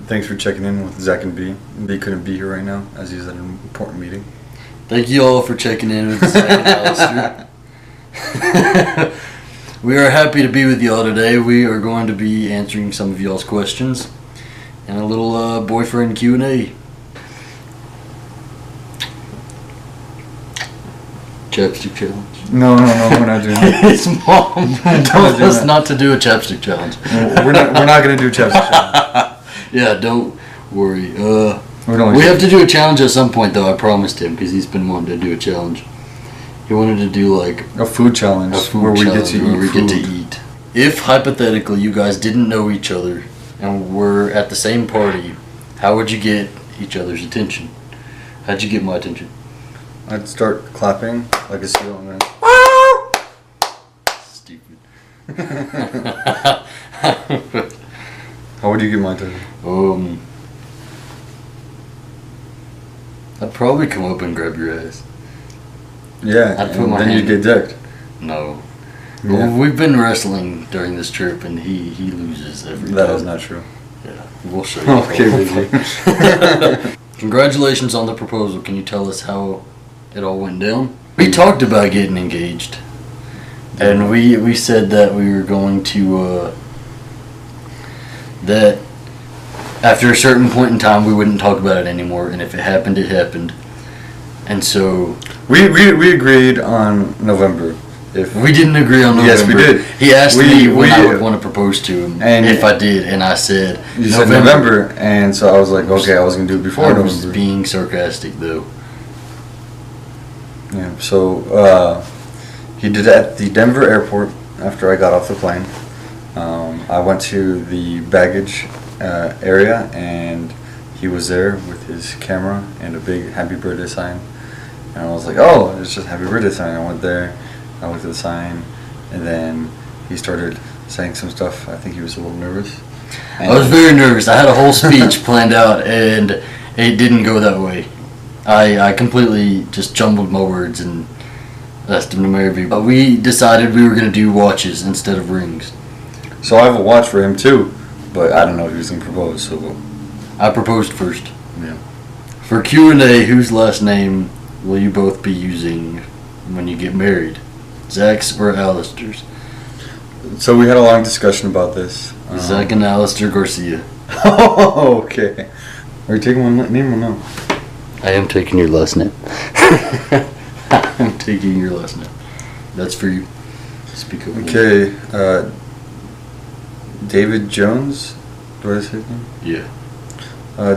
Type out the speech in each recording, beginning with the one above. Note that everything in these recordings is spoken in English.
Thanks for checking in with Zach and B. B couldn't be here right now as he's at an important meeting. Thank you all for checking in with Zach and Alistair. We are happy to be with y'all today. We are going to be answering some of y'all's questions and a little boyfriend Q&A. Chapstick challenge. No, we're not doing that. His mom told us not to do a chapstick challenge. We're not going to do chapstick challenge. Yeah, don't worry. We have to do a challenge at some point, though. I promised him because he's been wanting to do a challenge. He wanted to do like a food challenge where we get to eat. If hypothetically you guys didn't know each other and were at the same party, how would you get each other's attention? How'd you get my attention? I'd start clapping like a seal and then Stupid. How would you get my attention? I'd probably come up and grab your ass. Yeah, I'd put my then hand you'd get decked. No. Yeah. Well, we've been wrestling during this trip and he loses every time. That is not true. Yeah, we'll show you. Okay, Congratulations on the proposal. Can you tell us how it all went down? We talked about getting engaged. And we said that we were going to, that after a certain point in time we wouldn't talk about it anymore, and if it happened, it happened. And so... We agreed on November. If we didn't agree on November. Yes, we did. He asked me when I would want to propose to him, and if I did, and I said you said November, and so I was like, okay, I was gonna do it before November. I was being sarcastic, though. Yeah. So he did it at the Denver airport after I got off the plane. I went to the baggage area, and he was there with his camera and a big happy birthday sign. And I was like, oh, it's just happy birthday sign. I went there, I looked at the sign, and then he started saying some stuff. I think he was a little nervous. I was very nervous. I had a whole speech planned out, and it didn't go that way. I completely just jumbled my words and asked him to marry me. But we decided we were going to do watches instead of rings. So I have a watch for him too, but I don't know if he was going to propose, so... I proposed first. Yeah. For Q&A, whose last name will you both be using when you get married? Zach's or Alistair's? So we had a long discussion about this. Zach and Alistair Garcia. Oh, okay. Are you taking my name or no? I am taking your last name. I'm taking your last name. That's for you. Speak up. Okay. David Jones? Do I say his name? Yeah.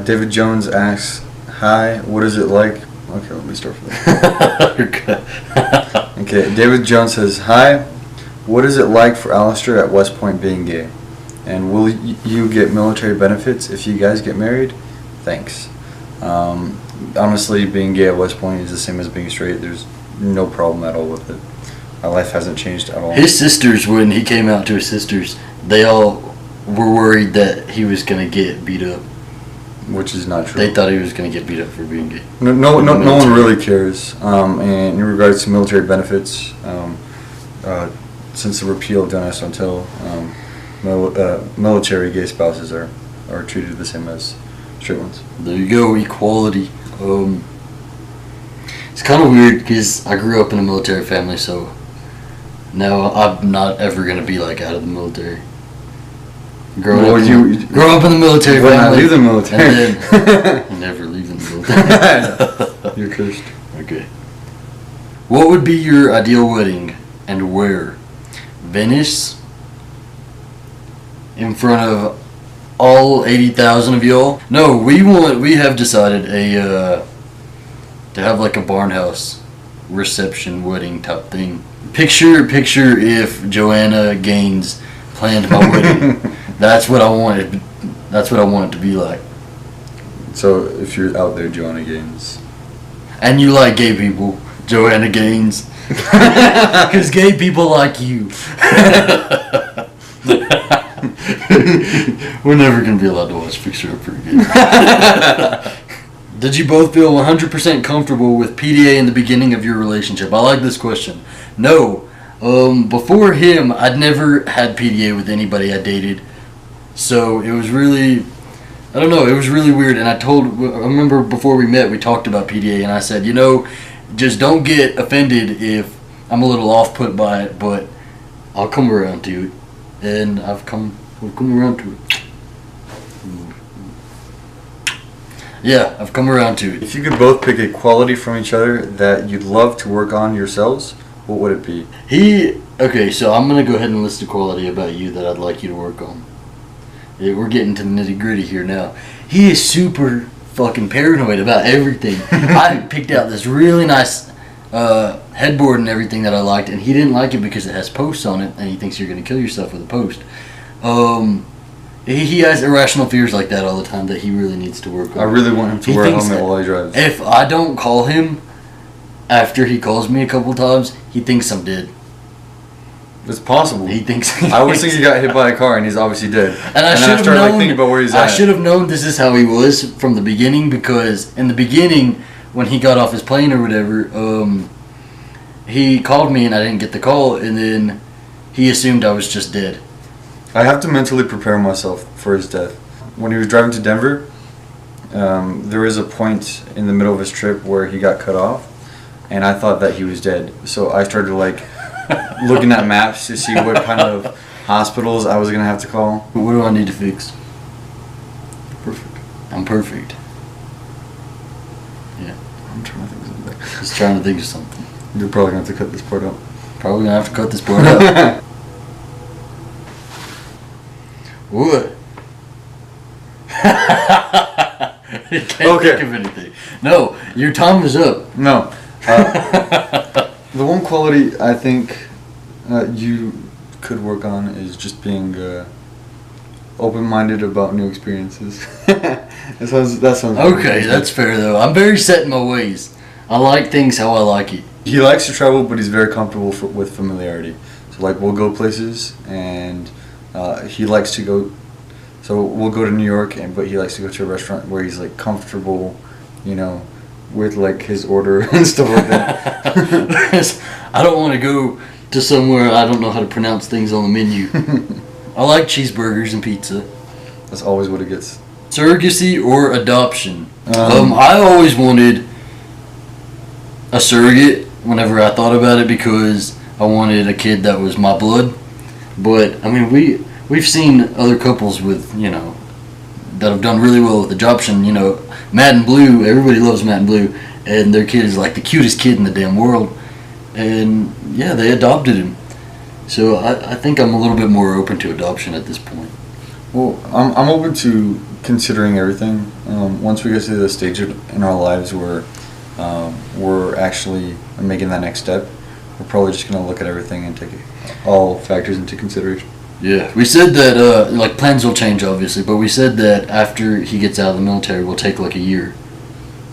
David Jones asks, hi, what is it like? Okay, let me start from there. Okay, David Jones says, hi, what is it like for Alistair at West Point being gay? And will you get military benefits if you guys get married? Thanks. Honestly, being gay at West Point is the same as being straight. There's no problem at all with it. My life hasn't changed at all. His sisters, when he came out to his sisters, they all were worried that he was going to get beat up. Which is not true. They thought he was going to get beat up for being gay. No one really cares. And in regards to military benefits, since the repeal of Don't Ask, Don't Tell, military gay spouses are treated the same as straight ones. There you go, equality. It's kind of weird because I grew up in a military family, so now I'm not ever going to be like out of the military. Grow up in the military family. Not leave the military. And then never leave the military. You're cursed. Okay. What would be your ideal wedding and where? Venice? In front of all 80,000 of y'all? No, we have decided to have like a barn house reception wedding type thing. Picture if Joanna Gaines planned my wedding. That's what I wanted. That's what I want it to be like. So if you're out there, Joanna Gaines, and you like gay people, Joanna Gaines, because gay people like you. We're never gonna be allowed to watch Picture Up Pretty Good. Did you both feel 100% comfortable with PDA in the beginning of your relationship? I like this question. No. Before him, I'd never had PDA with anybody I dated. So it was really I don't know. It was really weird, and I remember before we met, we talked about PDA, and I said, just don't get offended if I'm a little off put by it, but I'll come around to it, and we've come around to it. Yeah, I've come around to it. If you could both pick a quality from each other that you'd love to work on yourselves, what would it be? Okay, so I'm going to go ahead and list a quality about you that I'd like you to work on. Yeah, we're getting to the nitty gritty here now. He is super fucking paranoid about everything. I picked out this really nice headboard and everything that I liked, and he didn't like it because it has posts on it, and he thinks you're going to kill yourself with a post. He has irrational fears like that all the time that he really needs to work on. I really want him to wear a helmet while he drives. If I don't call him after he calls me a couple times, he thinks I'm dead. It's possible. He thinks. I always think he got hit by a car and he's obviously dead. And I should have known. Thinking about where he's I at. should have known this is how he was from the beginning, because in the beginning, when he got off his plane or whatever, he called me and I didn't get the call, and then he assumed I was just dead. I have to mentally prepare myself for his death. When he was driving to Denver, there is a point in the middle of his trip where he got cut off, and I thought that he was dead. So I started looking at maps to see what kind of hospitals I was gonna have to call. What do I need to fix? Perfect. I'm perfect. Yeah. I'm trying to think of something. He's trying to think of something. You're probably gonna have to cut this part out. Probably gonna have to cut this part out. What? You can't think of anything. No, your time is up. No. The one quality I think you could work on is just being open-minded about new experiences. that sounds Okay, that's fair though. I'm very set in my ways. I like things how I like it. He likes to travel, but he's very comfortable with familiarity. So we'll go places, and he likes to go. So we'll go to New York, but he likes to go to a restaurant where he's comfortable, with his order and stuff like that. I don't want to go to somewhere I don't know how to pronounce things on the menu. I like cheeseburgers and pizza. That's always what it gets. Surrogacy or adoption? I always wanted a surrogate whenever I thought about it, because I wanted a kid that was my blood. But I mean, we've seen other couples with that have done really well with adoption. Matt and Blue, everybody loves Matt and Blue, and their kid is the cutest kid in the damn world. And yeah, they adopted him. So I think I'm a little bit more open to adoption at this point. Well, I'm open to considering everything. Once we get to the stage in our lives where we're actually making that next step, we're probably just going to look at everything and take all factors into consideration. Yeah, we said that plans will change obviously, but we said that after he gets out of the military, we'll take a year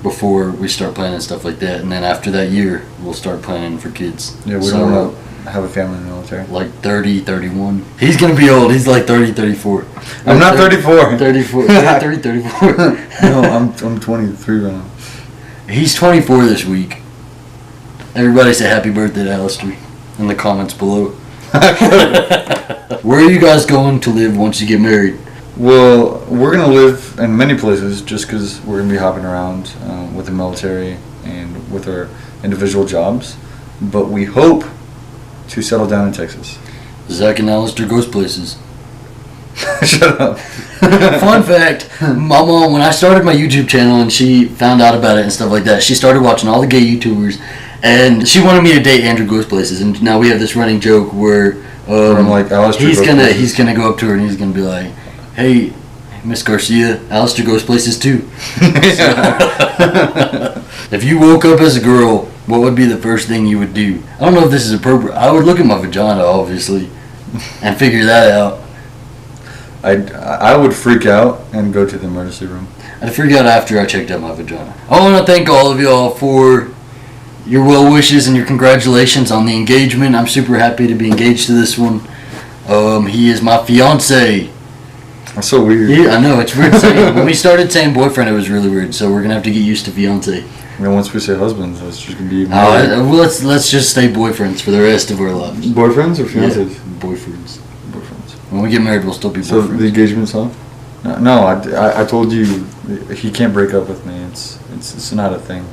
before we start planning stuff like that, and then after that year, we'll start planning for kids. Yeah, we don't want to have a family in the military. 30, 31. He's going to be old. He's 30, 34. I'm not 34. 34. 33, 34. No, I'm 23 right now. He's 24 this week. Everybody say happy birthday to Alistair in the comments below. Where are you guys going to live once you get married? Well, we're going to live in many places just because we're going to be hopping around with the military and with our individual jobs. But we hope to settle down in Texas. Zach and Alistair ghost places. Shut up. Fun fact, my mom, when I started my YouTube channel and she found out about it and stuff like that, she started watching all the gay YouTubers, and she wanted me to date Andrew Ghost Places, and now we have this running joke where he's gonna go up to her and he's gonna be like, "Hey, Miss Garcia, Alistair Ghost Places too." If you woke up as a girl, what would be the first thing you would do? I don't know if this is appropriate. I would look at my vagina, obviously, and figure that out. I would freak out and go to the emergency room. I'd freak out after I checked out my vagina. I want to thank all of y'all for your well wishes and your congratulations on the engagement. I'm super happy to be engaged to this one. He is my fiance. That's so weird. Yeah, I know, it's weird saying. When we started saying boyfriend, it was really weird. So we're gonna have to get used to fiance. And then once we say husbands, that's just gonna be. Well, let's just stay boyfriends for the rest of our lives. Boyfriends or fiancés? Yeah, boyfriends. Boyfriends. When we get married, we'll still be boyfriends. So the engagement's off? No, I told you he can't break up with me. It's not a thing.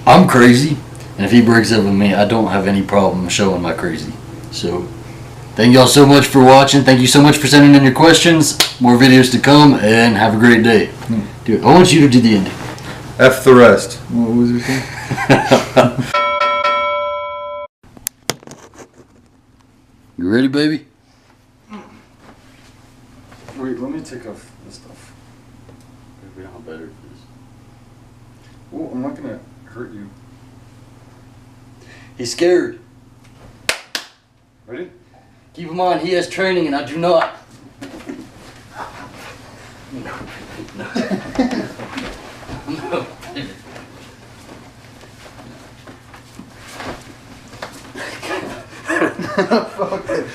I'm crazy, and if he breaks up with me, I don't have any problem showing my crazy. So, thank y'all so much for watching. Thank you so much for sending in your questions. More videos to come, and have a great day. Dude, I want you to do the ending. F the rest. What was your thing? You ready, baby? Wait, let me take off this stuff. Maybe how better it is. Oh, I'm not gonna hurt you. He's scared. Ready? Keep in mind, he has training, and I do not. No. Fuck it.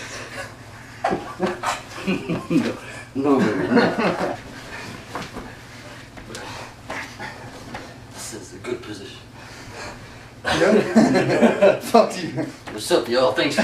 No, baby, no. This is a good position. Fuck you. What's up, y'all? Thanks for